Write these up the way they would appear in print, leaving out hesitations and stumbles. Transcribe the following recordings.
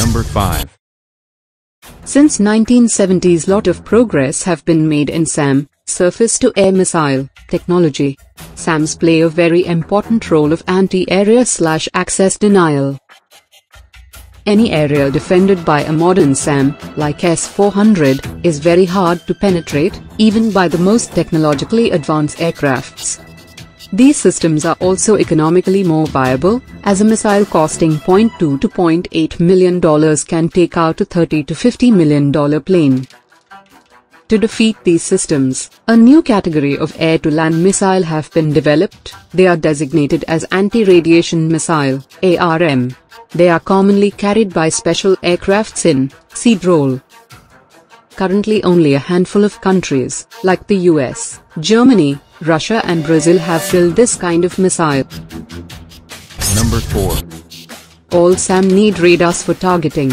Number 5. Since 1970s, lot of progress have been made in SAM, surface-to-air missile, technology. SAMs play a very important role of anti-area/access denial. Any area defended by a modern SAM, like S-400, is very hard to penetrate, even by the most technologically advanced aircrafts. These systems are also economically more viable, as a missile costing $0.2 to $0.8 million can take out a $30 to $50 million plane. To defeat these systems, a new category of air-to-land missile have been developed. They are designated as anti-radiation missile, ARM. They are commonly carried by special aircrafts in seed role. Currently only a handful of countries, like the US, Germany, Russia and Brazil have built this kind of missile. Number 4. All SAM need radars for targeting.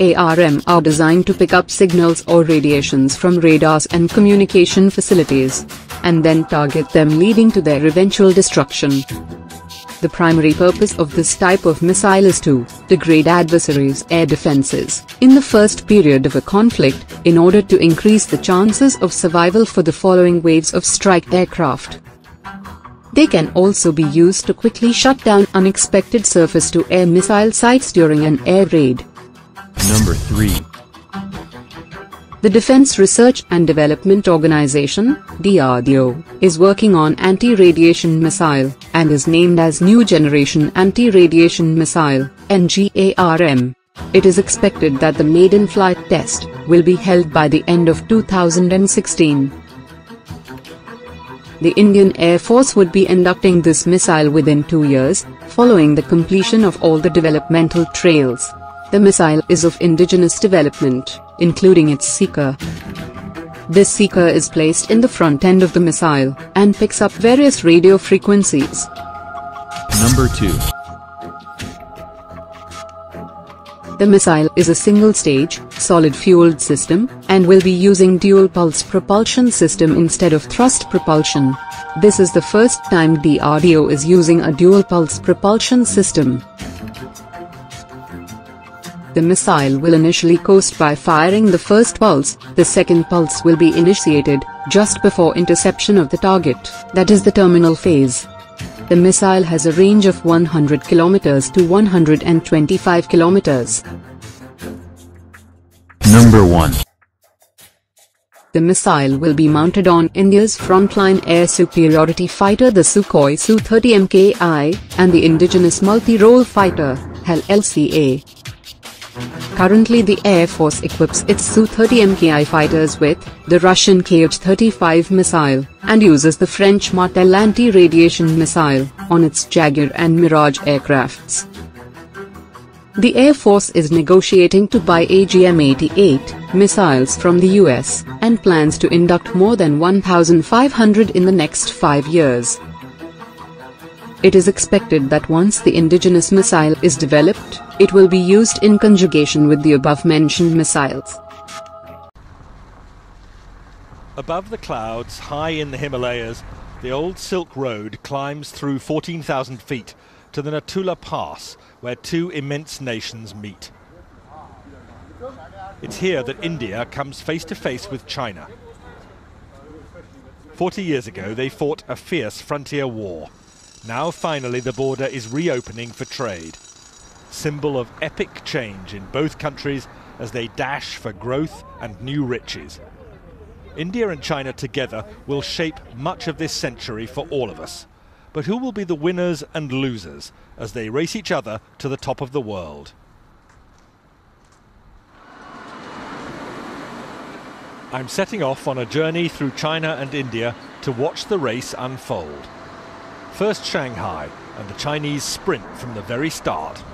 ARM are designed to pick up signals or radiations from radars and communication facilities, and then target them, leading to their eventual destruction. The primary purpose of this type of missile is to degrade adversaries' air defenses in the first period of a conflict, in order to increase the chances of survival for the following waves of strike aircraft. They can also be used to quickly shut down unexpected surface-to-air missile sites during an air raid. Number 3. The Defense Research and Development Organization, DRDO, is working on anti-radiation missile, and is named as New Generation Anti-Radiation Missile, NGARM. It is expected that the maiden flight test will be held by the end of 2016. The Indian Air Force would be inducting this missile within 2 years, following the completion of all the developmental trails. The missile is of indigenous development, including its seeker. This seeker is placed in the front end of the missile, and picks up various radio frequencies. Number 2. The missile is a single-stage, solid-fueled system, and will be using dual-pulse propulsion system instead of thrust propulsion. This is the first time DRDO is using a dual-pulse propulsion system. The missile will initially coast by firing the first pulse. The second pulse will be initiated just before interception of the target, that is the terminal phase. The missile has a range of 100 kilometers to 125 kilometers. Number 1. The missile will be mounted on India's frontline air superiority fighter, the Sukhoi Su-30 Mki, and the indigenous multi-role fighter, HAL-LCA. Currently the Air Force equips its Su-30 Mki fighters with the Russian Kh-35 missile, and uses the French Martel anti-radiation missile on its Jaguar and Mirage aircrafts. The Air Force is negotiating to buy AGM-88 missiles from the US, and plans to induct more than 1,500 in the next 5 years. It is expected that once the indigenous missile is developed, it will be used in conjugation with the above-mentioned missiles. Above the clouds, high in the Himalayas, the old Silk Road climbs through 14,000 feet to the Natula Pass, where two immense nations meet. It's here that India comes face to face with China. 40 years ago, they fought a fierce frontier war. Now finally the border is reopening for trade. Symbol of epic change in both countries as they dash for growth and new riches. India and China together will shape much of this century for all of us. But who will be the winners and losers as they race each other to the top of the world? I'm setting off on a journey through China and India to watch the race unfold. First Shanghai, and the Chinese sprint from the very start.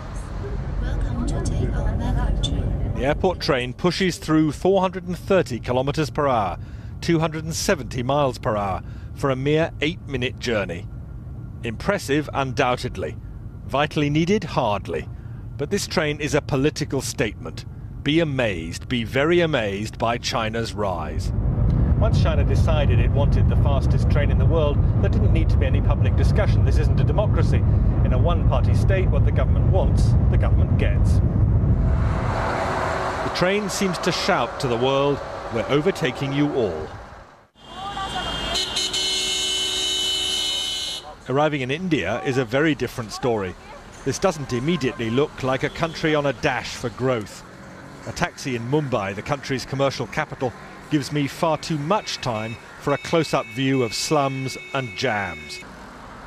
Welcome to take on my country. The airport train pushes through 430 kilometers per hour, 270 miles per hour, for a mere 8-minute journey. Impressive, undoubtedly. Vitally needed, hardly. But this train is a political statement. Be amazed, be very amazed by China's rise. Once China decided it wanted the fastest train in the world, there didn't need to be any public discussion. This isn't a democracy. In a one-party state, what the government wants, the government gets. train seems to shout to the world, "We're overtaking you all." Arriving in India is a very different story. This doesn't immediately look like a country on a dash for growth. A taxi in Mumbai, the country's commercial capital, gives me far too much time for a close-up view of slums and jams.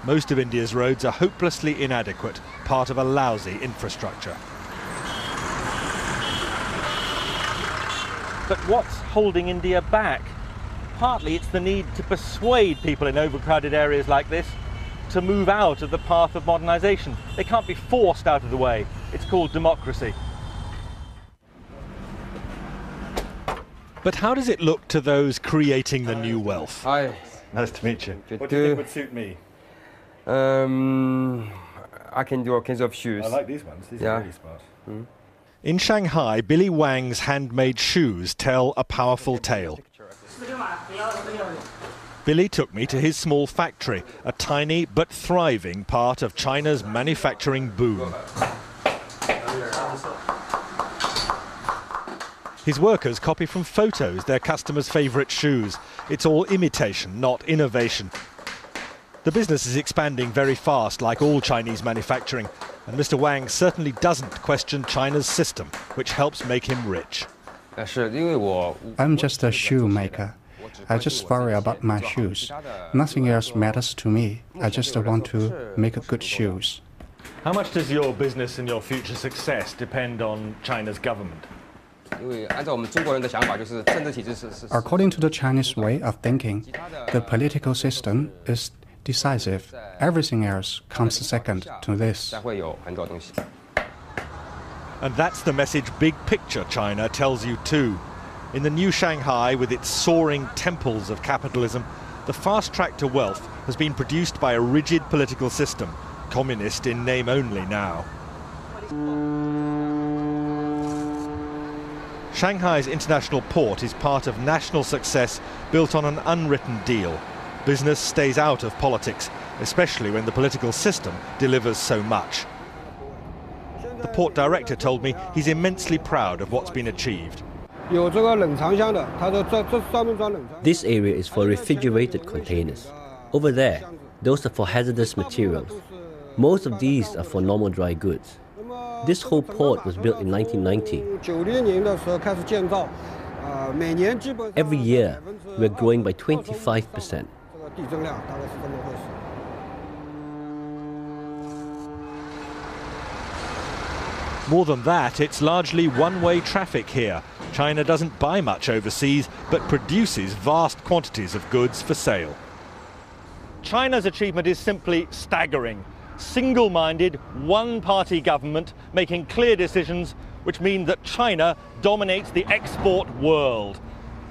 Most of India's roads are hopelessly inadequate, part of a lousy infrastructure. But what's holding India back? Partly it's the need to persuade people in overcrowded areas like this to move out of the path of modernisation. They can't be forced out of the way. It's called democracy. But how does it look to those creating the new wealth? Hi. Nice to meet you. What do you think would suit me? I can do all kinds of shoes. I like these ones. These are really smart. Mm. In Shanghai, Billy Wang's handmade shoes tell a powerful tale. Billy took me to his small factory, a tiny but thriving part of China's manufacturing boom. His workers copy from photos their customers' favourite shoes. It's all imitation, not innovation. The business is expanding very fast, like all Chinese manufacturing, and Mr. Wang certainly doesn't question China's system, which helps make him rich. I'm just a shoemaker. I just worry about my shoes. Nothing else matters to me. I just want to make good shoes. How much does your business and your future success depend on China's government? According to the Chinese way of thinking, the political system is decisive. Everything else comes second to this. And that's the message big picture China tells you too. In the new Shanghai, with its soaring temples of capitalism, the fast track to wealth has been produced by a rigid political system, communist in name only now. Shanghai's international port is part of national success built on an unwritten deal. Business stays out of politics, especially when the political system delivers so much. The port director told me he's immensely proud of what's been achieved. This area is for refrigerated containers. Over there, those are for hazardous materials. Most of these are for normal dry goods. This whole port was built in 1990. Every year, we're growing by 25%. More than that, it's largely one-way traffic here. China doesn't buy much overseas, but produces vast quantities of goods for sale. China's achievement is simply staggering. Single-minded, one-party government making clear decisions which mean that China dominates the export world.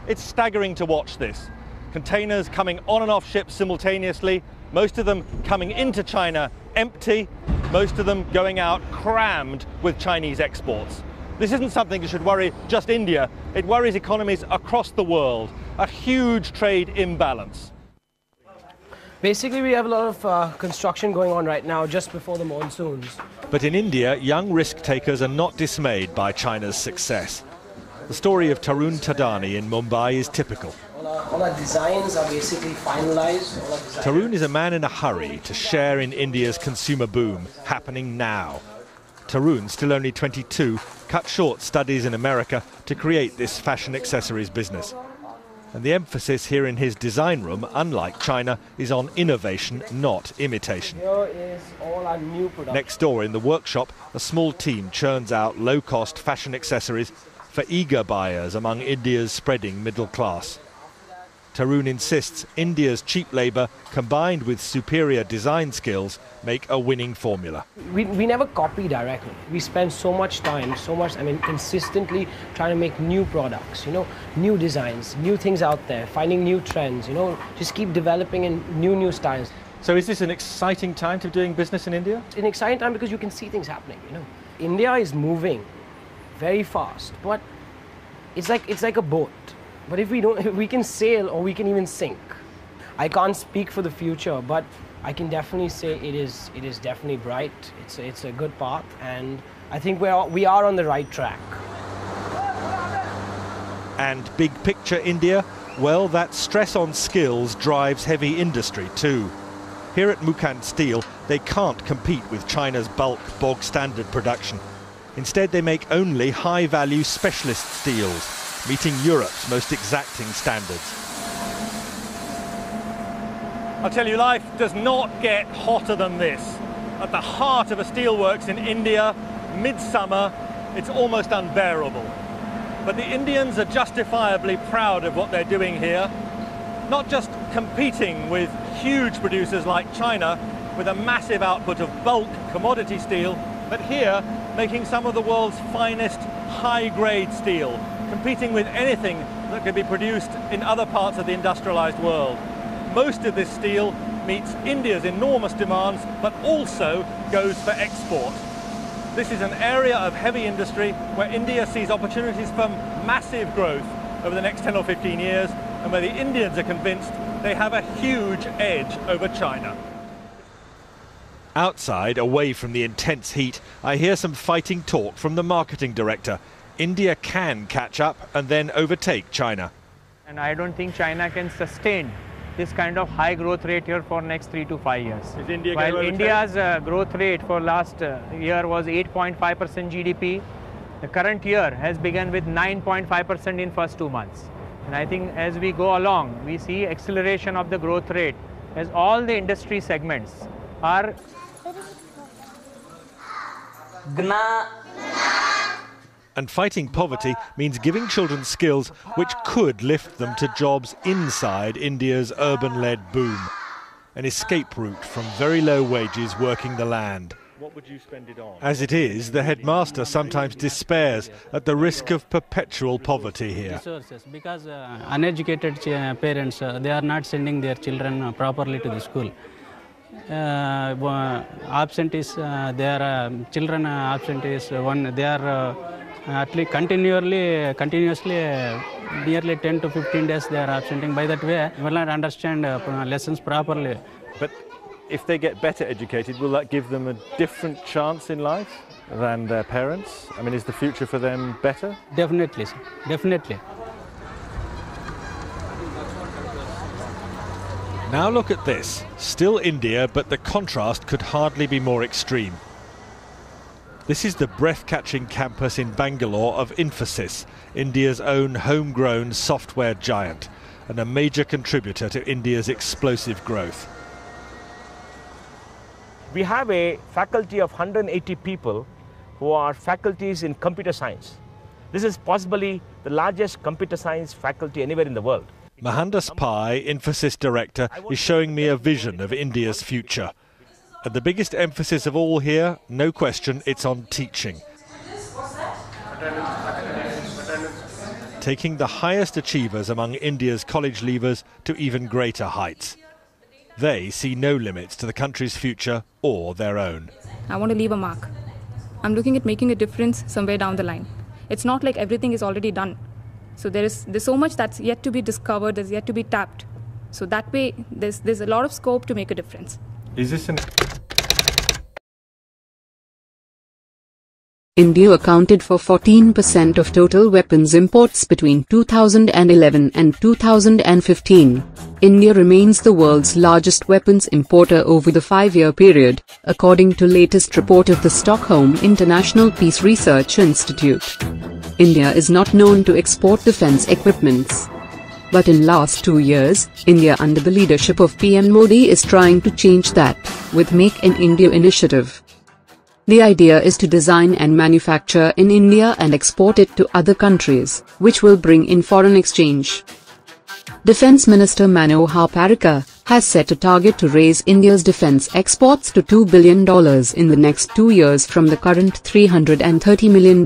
It's staggering to watch this. Containers coming on and off ships simultaneously, most of them coming into China empty, most of them going out crammed with Chinese exports. This isn't something that should worry just India, it worries economies across the world. A huge trade imbalance. Basically, we have a lot of construction going on right now just before the monsoons. But in India, young risk-takers are not dismayed by China's success. The story of Tarun Tadani in Mumbai is typical. All our designs are basically finalized. Tarun is a man in a hurry to share in India's consumer boom, happening now. Tarun, still only 22, cut short studies in America to create this fashion accessories business. And the emphasis here in his design room, unlike China, is on innovation, not imitation. Here is all our new production. Next door in the workshop, a small team churns out low-cost fashion accessories for eager buyers among India's spreading middle class. Tarun insists India's cheap labour, combined with superior design skills, make a winning formula. We never copy directly. We spend so much time, consistently trying to make new products, new designs, new things out there, finding new trends, just keep developing in new styles. So is this an exciting time to be doing business in India? It's an exciting time because you can see things happening, India is moving very fast, but it's like a boat. But if we can sail or we can even sink. I can't speak for the future, but I can definitely say it is definitely bright. It's a good path, and I think we are on the right track. And big picture India? Well, that stress on skills drives heavy industry too. Here at Mukand Steel, they can't compete with China's bulk bog standard production. Instead, they make only high-value specialist steels, meeting Europe's most exacting standards. I'll tell you, life does not get hotter than this. At the heart of a steelworks in India, midsummer, it's almost unbearable. But the Indians are justifiably proud of what they're doing here, not just competing with huge producers like China with a massive output of bulk commodity steel, but here making some of the world's finest high-grade steel, competing with anything that could be produced in other parts of the industrialized world. Most of this steel meets India's enormous demands, but also goes for export. This is an area of heavy industry where India sees opportunities for massive growth over the next 10 or 15 years, and where the Indians are convinced they have a huge edge over China. Outside, away from the intense heat, I hear some fighting talk from the marketing director. India can catch up and then overtake China. And I don't think China can sustain this kind of high growth rate here for next 3 to 5 years. Is India While India's growth rate for last year was 8.5% GDP, the current year has begun with 9.5% in first 2 months. And I think as we go along, we see acceleration of the growth rate as all the industry segments are And fighting poverty means giving children skills which could lift them to jobs inside India's urban-led boom. An escape route from very low wages working the land. What would you spend it on? As it is, the headmaster sometimes despairs at the risk of perpetual poverty here. Resources, because uneducated parents, they are not sending their children properly to the school. Absentees, their children absentees, they are at least continuously nearly 10 to 15 days they are absenting. By that way, will not understand lessons properly. But if they get better educated, will that give them a different chance in life than their parents? I mean, is the future for them better? Definitely, sir. Definitely. Now look at this. Still India, but the contrast could hardly be more extreme. This is the breath-catching campus in Bangalore of Infosys, India's own homegrown software giant, and a major contributor to India's explosive growth. We have a faculty of 180 people who are faculties in computer science. This is possibly the largest computer science faculty anywhere in the world. Mohandas Pai, Infosys director, is showing me a vision of India's future. And the biggest emphasis of all here, no question, it's on teaching. Taking the highest achievers among India's college leavers to even greater heights. They see no limits to the country's future or their own. I want to leave a mark. I'm looking at making a difference somewhere down the line. It's not like everything is already done. So there's so much that's yet to be discovered, there's yet to be tapped. So that way, there's a lot of scope to make a difference. Is this an... India accounted for 14% of total weapons imports between 2011 and 2015. India remains the world's largest weapons importer over the 5-year period, according to latest report of the Stockholm International Peace Research Institute. India is not known to export defense equipments. But in last 2 years, India under the leadership of PM Modi is trying to change that, with Make in India initiative. The idea is to design and manufacture in India and export it to other countries, which will bring in foreign exchange. Defense Minister Manohar Parrikar has set a target to raise India's defense exports to $2 billion in the next 2 years from the current $330 million.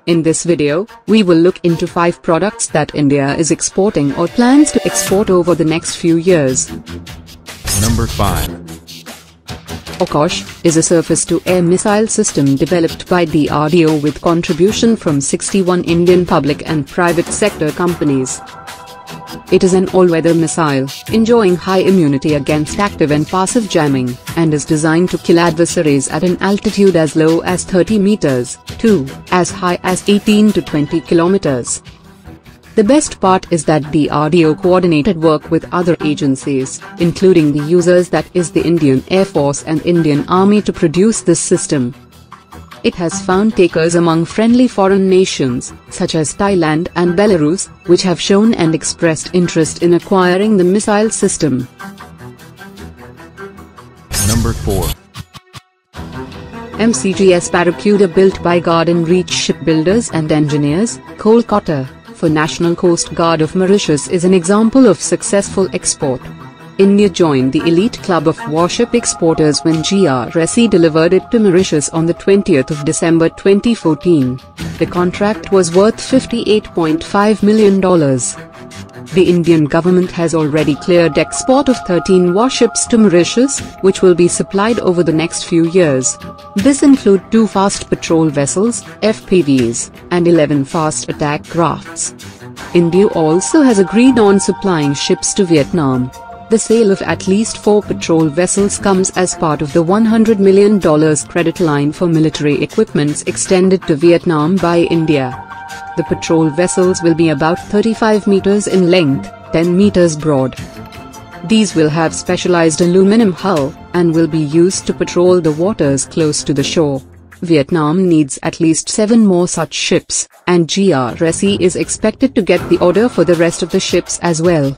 In this video, we will look into 5 products that India is exporting or plans to export over the next few years. Number 5. Akash is a surface-to-air missile system developed by DRDO with contribution from 61 Indian public and private sector companies. It is an all-weather missile, enjoying high immunity against active and passive jamming, and is designed to kill adversaries at an altitude as low as 30 meters, to as high as 18 to 20 kilometers. The best part is that DRDO coordinated work with other agencies, including the users, that is the Indian Air Force and Indian Army, to produce this system. It has found takers among friendly foreign nations, such as Thailand and Belarus, which have shown and expressed interest in acquiring the missile system. Number 4. MCGS Barracuda, built by Garden Reach Shipbuilders and Engineers, Kolkata, for National Coast Guard of Mauritius, is an example of successful export. India joined the elite club of warship exporters when GRSE delivered it to Mauritius on the 20th of December 2014. The contract was worth $58.5 million. The Indian government has already cleared export of 13 warships to Mauritius, which will be supplied over the next few years. This include 2 fast patrol vessels, FPVs, and 11 fast attack crafts. India also has agreed on supplying ships to Vietnam. The sale of at least 4 patrol vessels comes as part of the $100 million credit line for military equipments extended to Vietnam by India. The patrol vessels will be about 35 meters in length, 10 meters broad. These will have specialized aluminum hull, and will be used to patrol the waters close to the shore. Vietnam needs at least 7 more such ships, and GRSE is expected to get the order for the rest of the ships as well.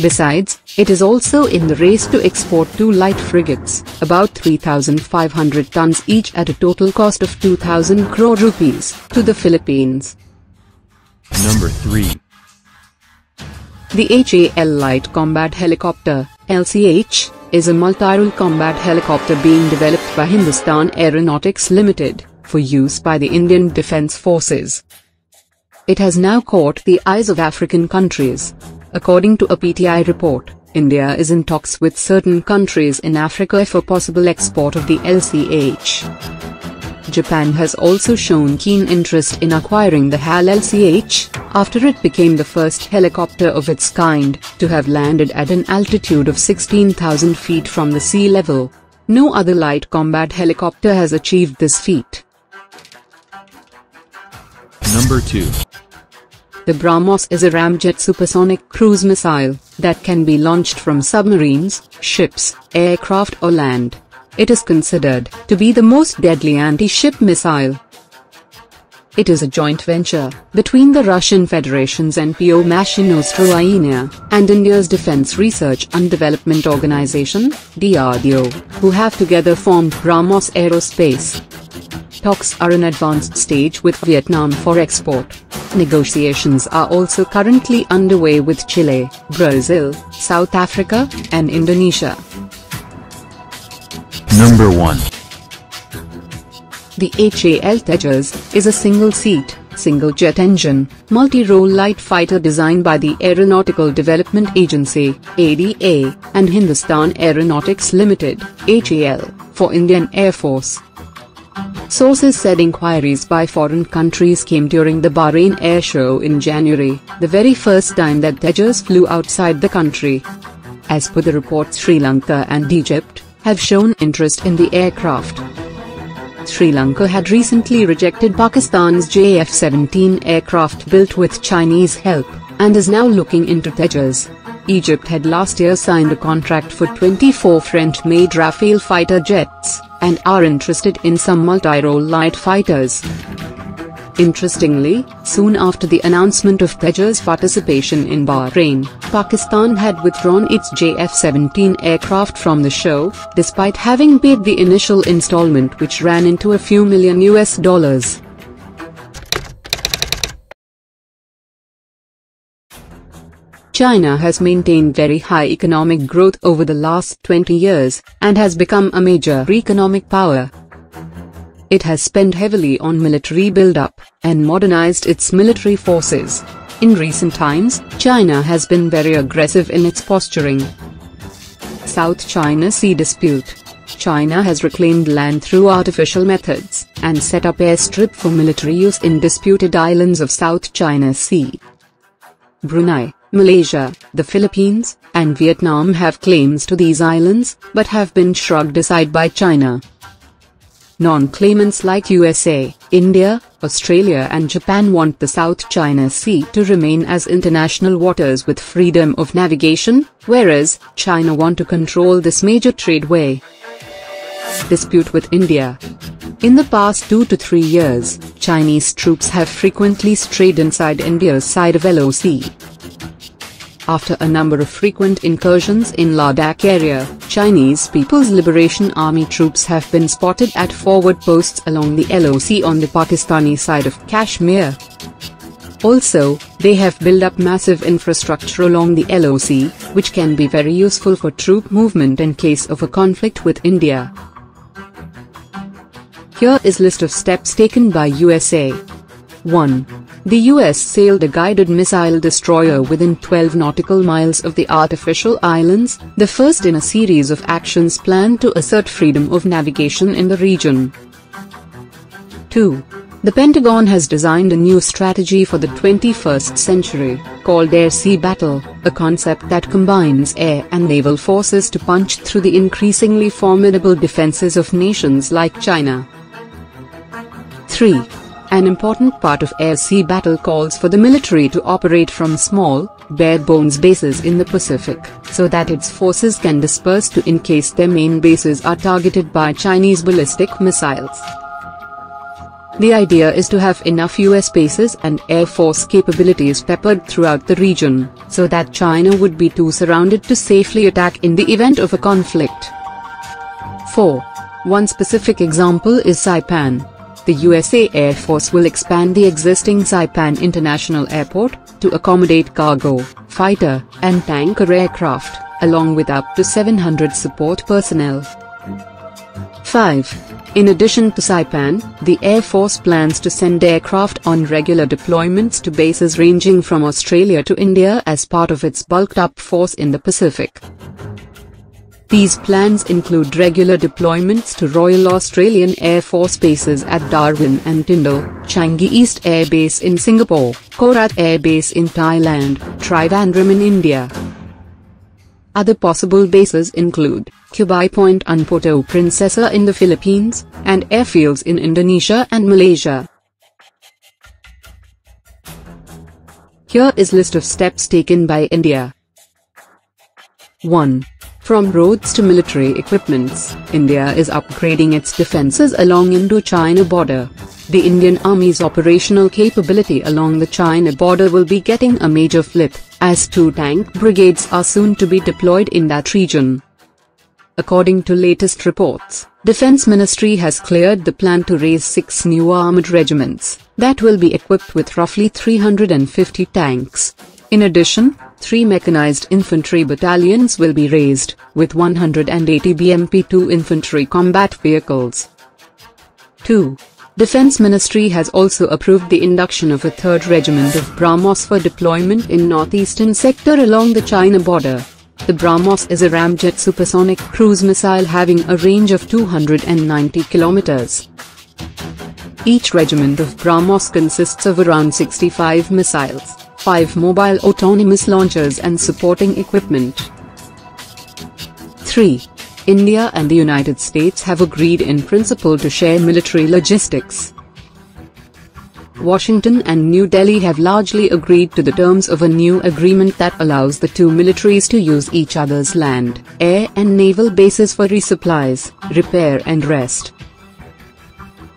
Besides, it is also in the race to export 2 light frigates, about 3,500 tons each at a total cost of 2,000 crore rupees, to the Philippines. Number 3. The HAL Light Combat Helicopter, LCH, is a multi-role combat helicopter being developed by Hindustan Aeronautics Limited, for use by the Indian Defence Forces. It has now caught the eyes of African countries. According to a PTI report, India is in talks with certain countries in Africa for possible export of the LCH. Japan has also shown keen interest in acquiring the HAL LCH, after it became the first helicopter of its kind to have landed at an altitude of 16,000 feet from the sea level. No other light combat helicopter has achieved this feat. Number 2. The BrahMos is a ramjet supersonic cruise missile that can be launched from submarines, ships, aircraft or land. It is considered to be the most deadly anti-ship missile. It is a joint venture between the Russian Federation's NPO Mashino-Stroyenia and India's Defence Research and Development Organization, DRDO, who have together formed BrahMos Aerospace. Talks are in advanced stage with Vietnam for export. Negotiations are also currently underway with Chile, Brazil, South Africa, and Indonesia. Number 1. The HAL Tejas is a single-seat, single-jet engine, multi-role light fighter designed by the Aeronautical Development Agency, ADA, and Hindustan Aeronautics Limited, HAL, for Indian Air Force. Sources said inquiries by foreign countries came during the Bahrain Air Show in January, the very first time that Tejas flew outside the country. As per the report, Sri Lanka and Egypt have shown interest in the aircraft. Sri Lanka had recently rejected Pakistan's JF-17 aircraft built with Chinese help, and is now looking into Tejas. Egypt had last year signed a contract for 24 French-made Rafale fighter jets, and are interested in some multi-role light fighters. Interestingly, soon after the announcement of Tejas' participation in Bahrain, Pakistan had withdrawn its JF-17 aircraft from the show, despite having paid the initial installment, which ran into a few million US. China has maintained very high economic growth over the last 20 years, and has become a major economic power. It has spent heavily on military build-up, and modernized its military forces. In recent times, China has been very aggressive in its posturing. South China Sea dispute. China has reclaimed land through artificial methods, and set up airstrip for military use in disputed islands of South China Sea. Brunei, Malaysia, the Philippines, and Vietnam have claims to these islands, but have been shrugged aside by China. Non-claimants like USA, India, Australia and Japan want the South China Sea to remain as international waters with freedom of navigation, whereas China want to control this major tradeway. Dispute with India. In the past 2 to 3 years, Chinese troops have frequently strayed inside India's side of LOC. After a number of frequent incursions in Ladakh area, Chinese People's Liberation Army troops have been spotted at forward posts along the LOC on the Pakistani side of Kashmir. Also, they have built up massive infrastructure along the LOC, which can be very useful for troop movement in case of a conflict with India. Here is list of steps taken by USA. 1. The US sailed a guided missile destroyer within 12 nautical miles of the artificial islands, the first in a series of actions planned to assert freedom of navigation in the region. 2. The Pentagon has designed a new strategy for the 21st century, called Air-Sea Battle, a concept that combines air and naval forces to punch through the increasingly formidable defenses of nations like China. 3. An important part of air-sea battle calls for the military to operate from small, bare-bones bases in the Pacific, so that its forces can disperse to in case their main bases are targeted by Chinese ballistic missiles. The idea is to have enough US bases and Air Force capabilities peppered throughout the region, so that China would be too surrounded to safely attack in the event of a conflict. 4. One specific example is Saipan. The USA Air Force will expand the existing Saipan International Airport to accommodate cargo, fighter, and tanker aircraft, along with up to 700 support personnel. 5. In addition to Saipan, the Air Force plans to send aircraft on regular deployments to bases ranging from Australia to India as part of its bulked-up force in the Pacific. These plans include regular deployments to Royal Australian Air Force bases at Darwin and Tyndall, Changi East Air Base in Singapore, Korat Air Base in Thailand, Trivandrum in India. Other possible bases include Kubai Point and Puerto Princesa in the Philippines, and airfields in Indonesia and Malaysia. Here is list of steps taken by India. 1. From roads to military equipments, India is upgrading its defenses along Indo-China border. The Indian Army's operational capability along the China border will be getting a major flip, as 2 tank brigades are soon to be deployed in that region. According to latest reports, Defense Ministry has cleared the plan to raise 6 new armored regiments, that will be equipped with roughly 350 tanks. In addition, 3 mechanized infantry battalions will be raised, with 180 BMP-2 infantry combat vehicles. 2. Defense Ministry has also approved the induction of a 3rd regiment of BrahMos for deployment in northeastern sector along the China border. The BrahMos is a ramjet supersonic cruise missile having a range of 290 kilometers. Each regiment of BrahMos consists of around 65 missiles, 5 mobile autonomous launchers and supporting equipment. 3. India and the United States have agreed in principle to share military logistics. Washington and New Delhi have largely agreed to the terms of a new agreement that allows the 2 militaries to use each other's land, air and naval bases for resupplies, repair and rest.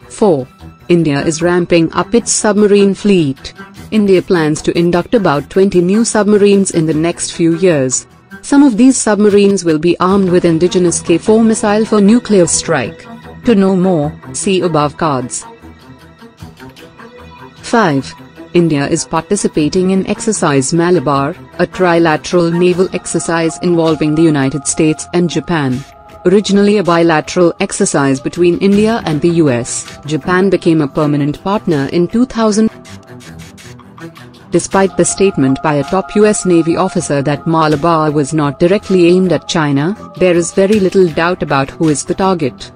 4. India is ramping up its submarine fleet. India plans to induct about 20 new submarines in the next few years. Some of these submarines will be armed with indigenous K-4 missile for nuclear strike. To know more, see above cards. 5. India is participating in Exercise Malabar, a trilateral naval exercise involving the United States and Japan. Originally a bilateral exercise between India and the US, Japan became a permanent partner in 2000. Despite the statement by a top US Navy officer that Malabar was not directly aimed at China, there is very little doubt about who is the target.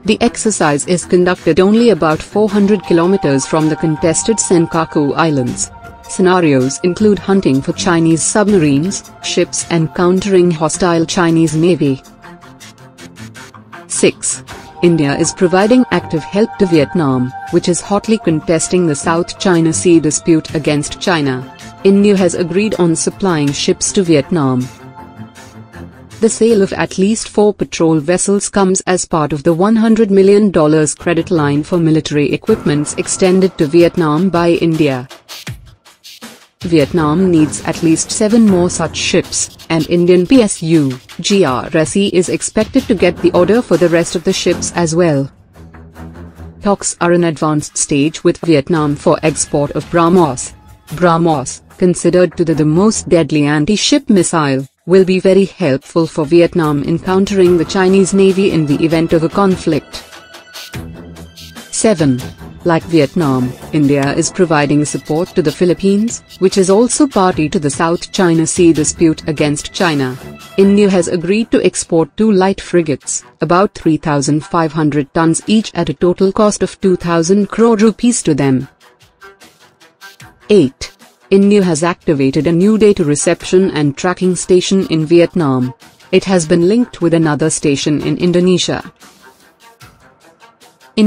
The exercise is conducted only about 400 kilometers from the contested Senkaku Islands. Scenarios include hunting for Chinese submarines, ships and countering hostile Chinese Navy. 6. India is providing active help to Vietnam, which is hotly contesting the South China Sea dispute against China. India has agreed on supplying ships to Vietnam. The sale of at least 4 patrol vessels comes as part of the $100 million credit line for military equipments extended to Vietnam by India. Vietnam needs at least 7 more such ships, and Indian PSU, GRSE is expected to get the order for the rest of the ships as well. Talks are in advanced stage with Vietnam for export of BrahMos. BrahMos, considered to be the most deadly anti-ship missile, will be very helpful for Vietnam in countering the Chinese Navy in the event of a conflict. 7. Like Vietnam, India is providing support to the Philippines, which is also party to the South China Sea dispute against China. India has agreed to export 2 light frigates, about 3,500 tons each at a total cost of 2,000 crore rupees to them. 8. India has activated a new data reception and tracking station in Vietnam. It has been linked with another station in Indonesia.